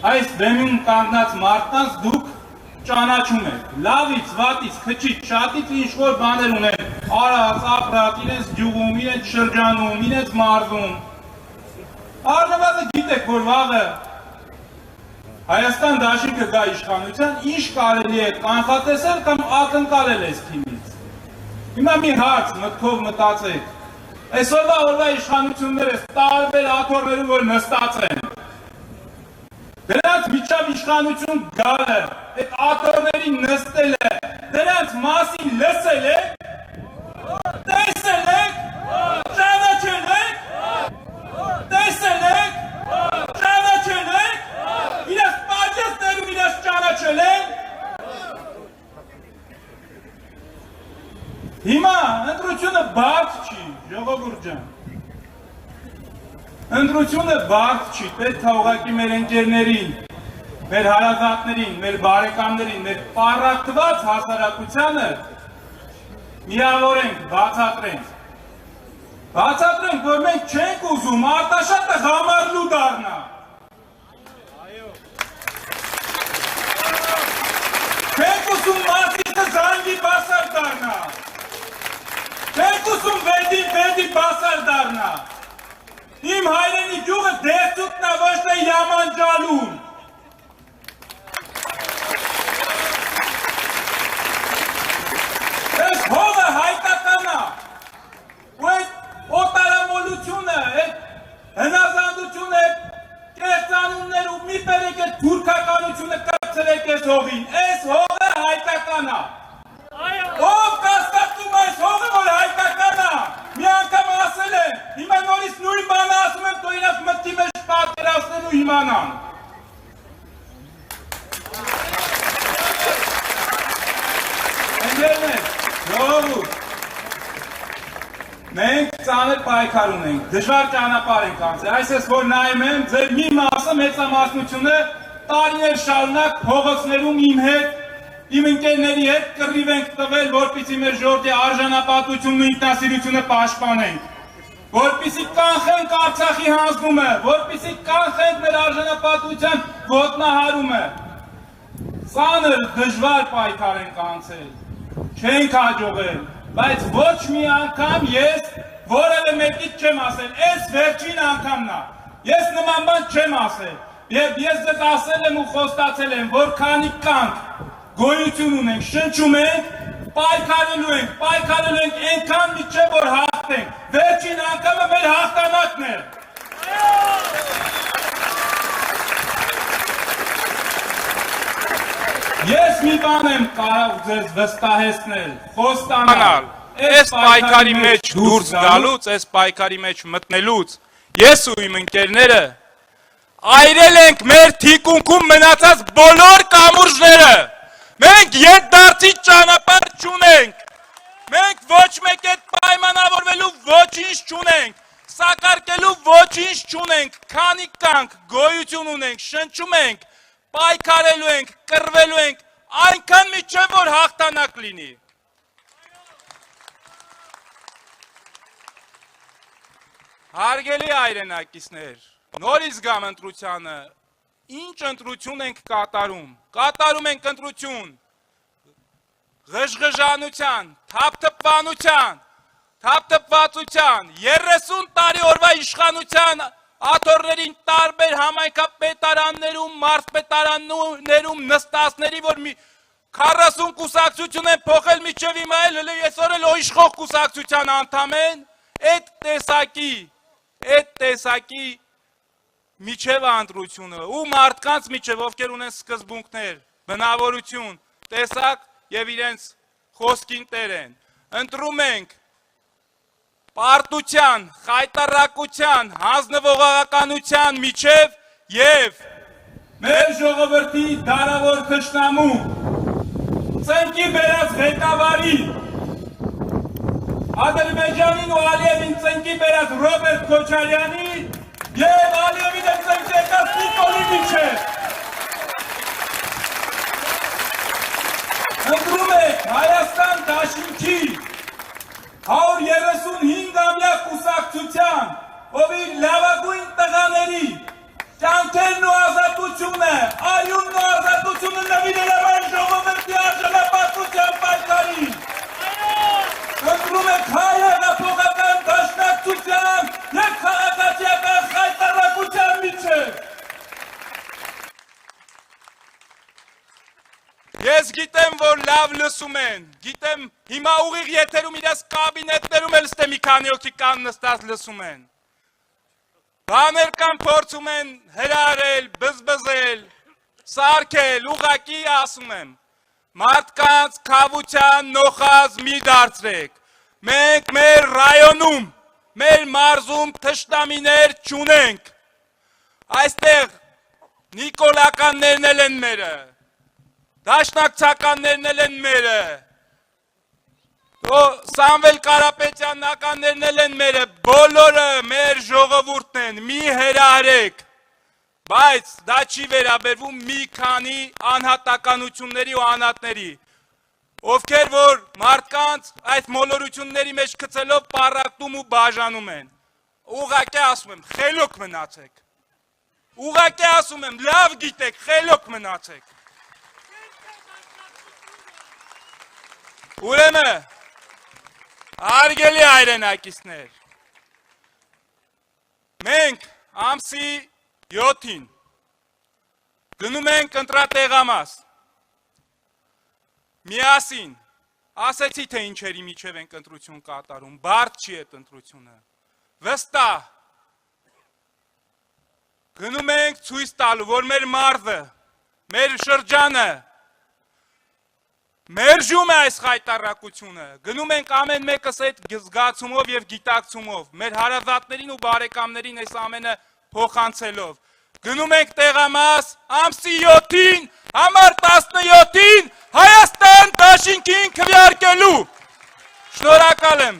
այս բեմում կանգնած մարդկանց դուք ճանաչում եք, լավից, վատից, քչից, շատից ինչ-որ բաներ ունեն, արած, ապրած, իրենց գյուղում, իրենց շրջանում, իրենց մարզում։ Առնվազն գիտեք, որ վաղը Հայաստան դաշինքը գա իշխանության, ինչ կարելի է կանխատեսել կամ ակնկալել այս թիմից։ Հիմա մի հարց մտքով մտածեք, այսօրվա օրվա իշխանությունները տարբեր աթոռներում որ նստած են, դրանց միջավ իշխանություն գալը, այդ աթոռներին նստելը, դրանց մասին լսել եք, տեսել եք, ճանաչել եք, տեսել եք, ճանաչել եք, իրաց պաջեսներում իրաց ճանաչել եք։ Հիմա ընտրությունը բարդ չի, ժողովուրդ ջան։ Ընտրությունը բարդ չի, պետք է ուղղակի մեր ընկերներին, մեր հարազատներին, մեր բարեկամներին, մեր պառակտված հասարակությանը միավորենք, բացատրենք։ Բացատրենք, որ մենք չենք ուզում Արտաշատը համարլու դառնա։ Չենք ուզում Մարտիրոսը զանգի բասար դառնա։ Չենք ուզում Վերդի բասար դառնա։ Իմ հայրենի գյուղը դեսուտն է, ոչ թե Յամանջալուն։ Այս հողը հայկական է, ու այդ օտարամոլությունը, այդ հնազանդությունը, այդ կեղծանուններ ու մի բերեք այդ թուրքականությունը կրծրեք այս հողին, այս հողը հայկական է։ Ով կաստատում այս հողը, որ հայկական է, մի անգամ ասել է, հիմա նորից նույն բանը ասում եմ, թող իրաց մտքի մեջ պատկերացնեն ու իմանան։ Ընկերներ, ժողովուրդ, մենք ծանր պայքար ունենք, դժվար ճանապարհ ենք անցել, այսպես որ նայում եմ, ձեր մի մասը մեծամասնությունը տարիներ շարունակ փողոցներում իմ հետ, իմ ընկերների հետ կռիվ ենք տվել, որպեսզի մեր ժողովրդի արժանապատվությունն ու ինքնասիրությունը պաշտպանենք, որպեսզի կանխենք Արցախի հանձնումը, որպեսզի կանխենք մեր արժանապատվության ոտնահարումը։ Ծանր դժվար պայքար ենք անցել, չենք հաջողել, բայց ոչ մի անգամ ես որևէ մեկից չեմ ասել, այս վերջին անգամն է, ես նման բան չեմ ասել, եւ ես ձեզ ասել եմ ու խոստացել եմ, որ քանի կանք գոյություն ունենք, շնչում ենք, պայքարելու ենք այնքան մինչև որ հաղթենք, վերջին անգամը մեր հաղթանակն է։ Ես մի բան եմ կարող ձեզ վստահեցնել, խոստանալ, այս պայքարի մեջ դուրս գալուց, այս պայքարի մեջ մտնելուց, ես ու իմ ընկերները այրել ենք մեր թիկունքում մնացած բոլոր կամուրջները, մենք ետդարձի ճանապարհ չունենք, մենք ոչ մեկ հետ պայմանավորվելու ոչինչ չունենք, սակարկելու ոչինչ չունենք, քանի կանք գոյություն ունենք, շնչում ենք, պայքարելու ենք, կռվելու ենք, այնքան մինչև որ հաղթանակ լինի։ Հարգելի հայրենակիցներ, նորից գամ ընտրությանը, ինչ ընտրություն ենք կատարում, կատարում ենք ընտրություն, ղժղժանության, թափթփվածության, 30 տարի օրվա իշխանության աթոռներին տարբեր համայնքապետարաններում, մարզպետարաններում նստածների, որ 40 կուսակցություն են փոխել մինչև հիմա էլ այսօր էլ իշխող կուսակցության անդամ են, այդ տեսակի միջև ընտրությունը ու մարդկանց միջև, ովքեր ունեն սկզբունքներ, բնավորություն, տեսակ եւ իրենց խոսքին տեր են, ընտրում ենք պարտության, խայտառակության, հանձնվողականության միջև եւ մեր ժողովրդի դարավոր թշնամու ծնկի բերած ղեկավարի Ադրբեջանին ու Ալիևին ծնկի բերած Ռոբերտ Քոչարյանի եւ Ալիևին եմ ծնկի եկած Նիկոլի միջև ընտրում եք Հայաստան դաշինքի 135-ամյա կուսակցության, ով իր լավագույն տղաների կյանքերն ու ազատությունը Ես գիտեմ, որ լավ լսում են, գիտեմ հիմա ուղիղ եթերում իրաց կաբինետներում էլ ստե մի քանի հոգի կան նստած լսում են։ Բաներ կան փորձում են հրարել, բզբզել, սարքել, ուղակի ասում եմ, մարդկանց քավության նոխազ մի դարձրեք, մենք մեր ռայոնում, մեր մարզում թշնամիներ չունենք, այստեղ նիկոլականներն էլ են մերը, դաշնակցականներն էլ են մերը, Սամվել Կարապետյանականներն էլ են մերը, բոլորը մեր ժողովուրդն են, մի հրահրեք, բայց դա չի վերաբերվում մի քանի անհատականությունների ու անհատների, ովքեր որ մարդկանց այդ մոլորությունների մեջ գցելով պառակտում ու բաժանում են, ուղղակի ասում եմ, խելոք մնացեք, ուղղակի ասում եմ, լավ գիտեք, խելոք մնացեք, ուրեմն Հարգելի հայրենակիցներ, մենք ամսի 7-ին գնում ենք ընտրատեղամաս, միասին, ասեցի թե ինչերի միջև ենք ընտրություն կատարում, բարդ չի այդ ընտրությունը, վստահ, գնում ենք ցույց տալու, որ մեր մարզը, մեր շրջանը, մերժում է այս խայտառակությունը, գնում ենք ամեն մեկս այդ զգացումով և գիտակցումով, մեր հարազատներին ու բարեկամներին այս ամենը փոխանցելով, գնում ենք տեղամաս ամսի 7-ին, համար 17-ին Հայաստան դաշինքին քվեարկելու, շնորհակալ եմ։